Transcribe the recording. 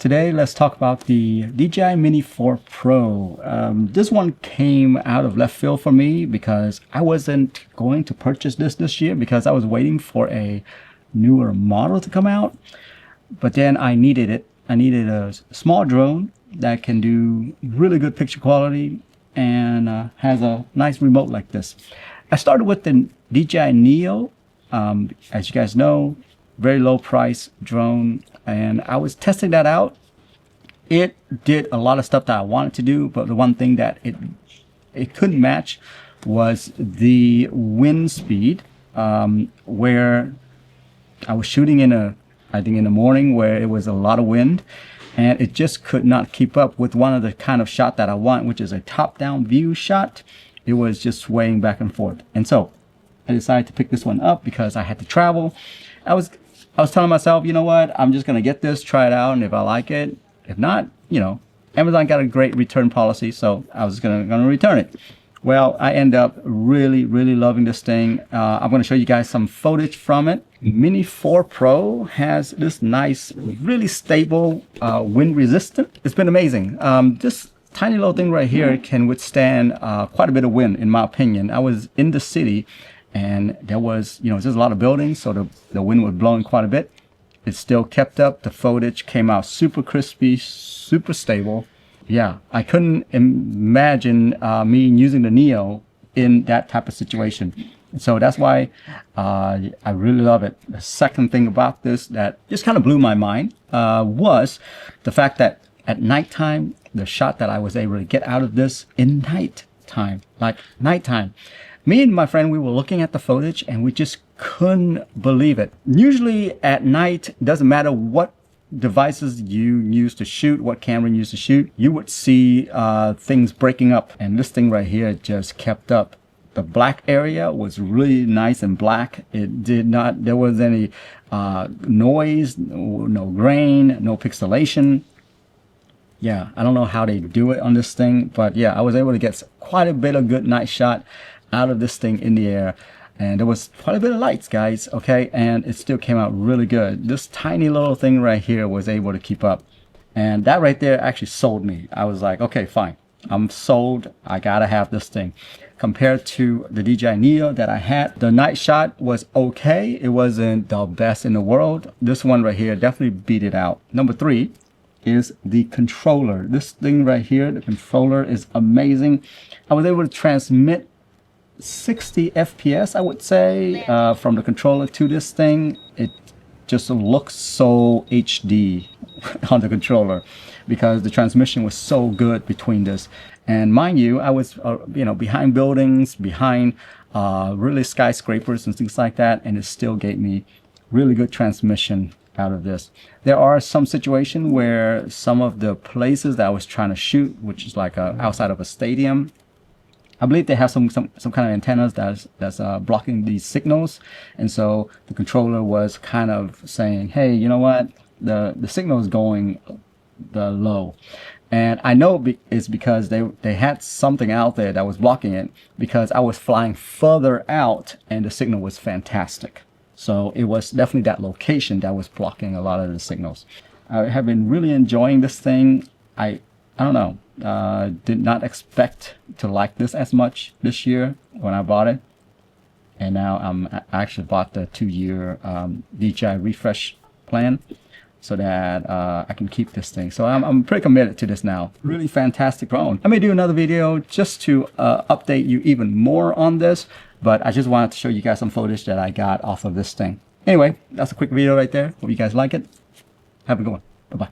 Today, let's talk about the DJI Mini 4 Pro. This one came out of left field for me because I wasn't going to purchase this year because I was waiting for a newer model to come out. But then I needed it. I needed a small drone that can do really good picture quality and has a nice remote like this. I started with the DJI Neo. As you guys know, very low price drone, and I was testing that out. It did a lot of stuff that I wanted to do, but the one thing that it couldn't match was the wind speed, where I was shooting I think in the morning where it was a lot of wind, and it just could not keep up with one of the kind of shot that I want, which is a top-down view shot. It was just swaying back and forth, and so I decided to pick this one up because I had to travel. I was telling myself, you know what, I'm just gonna get this, try it out, and if I like it, if not, you know, Amazon got a great return policy, so I was gonna return it. Well, I end up really loving this thing. I'm gonna show you guys some footage from it. Mini 4 Pro has this nice, really stable, wind resistant. It's been amazing. This tiny little thing right here can withstand quite a bit of wind, in my opinion. I was in the city, and there was, there's a lot of buildings, so the wind was blowing quite a bit. It still kept up. The footage came out super crispy, super stable. Yeah, I couldn't imagine me using the Neo in that type of situation. So that's why I really love it. The second thing about this that just kind of blew my mind was the fact that at nighttime, the shot that I was able to get out of this in nighttime, me and my friend, we were looking at the footage and we just couldn't believe it. Usually at night, doesn't matter what devices you use to shoot, what camera you use to shoot, you would see things breaking up. And this thing right here just kept up. The black area was really nice and black. It did not, there was any noise, no grain, no pixelation. Yeah, I don't know how they do it on this thing, but yeah, I was able to get quite a bit of good night shot out of this thing in the air, and there was quite a bit of lights, guys, okay, and it still came out really good. This tiny little thing right here was able to keep up, and that right there actually sold me. I was like, okay, fine, I'm sold. I gotta have this thing. Compared to the DJI Neo that I had, the night shot was okay. It wasn't the best in the world. This one right here definitely beat it out. Number 3 is the controller. This thing right here, the controller is amazing. I was able to transmit 60 FPS, I would say, from the controller to this thing. It just looks so HD on the controller because the transmission was so good between this. And mind you, I was behind buildings, behind really skyscrapers and things like that, and it still gave me really good transmission out of this. There are some situations where some of the places that I was trying to shoot, which is like outside of a stadium, I believe they have some kind of antennas that's blocking these signals, and so the controller was kind of saying, hey, you know what, the signal is going low. And I know it's because they had something out there that was blocking it, because I was flying further out and the signal was fantastic. So it was definitely that location that was blocking a lot of the signals. I have been really enjoying this thing. I don't know. Did not expect to like this as much this year when I bought it. And now I actually bought the 2-year DJI refresh plan so that I can keep this thing. So I'm pretty committed to this now. Really fantastic drone. I may do another video just to update you even more on this, but I just wanted to show you guys some footage that I got off of this thing. Anyway, that's a quick video right there. Hope you guys like it. Have a good one. Bye-bye.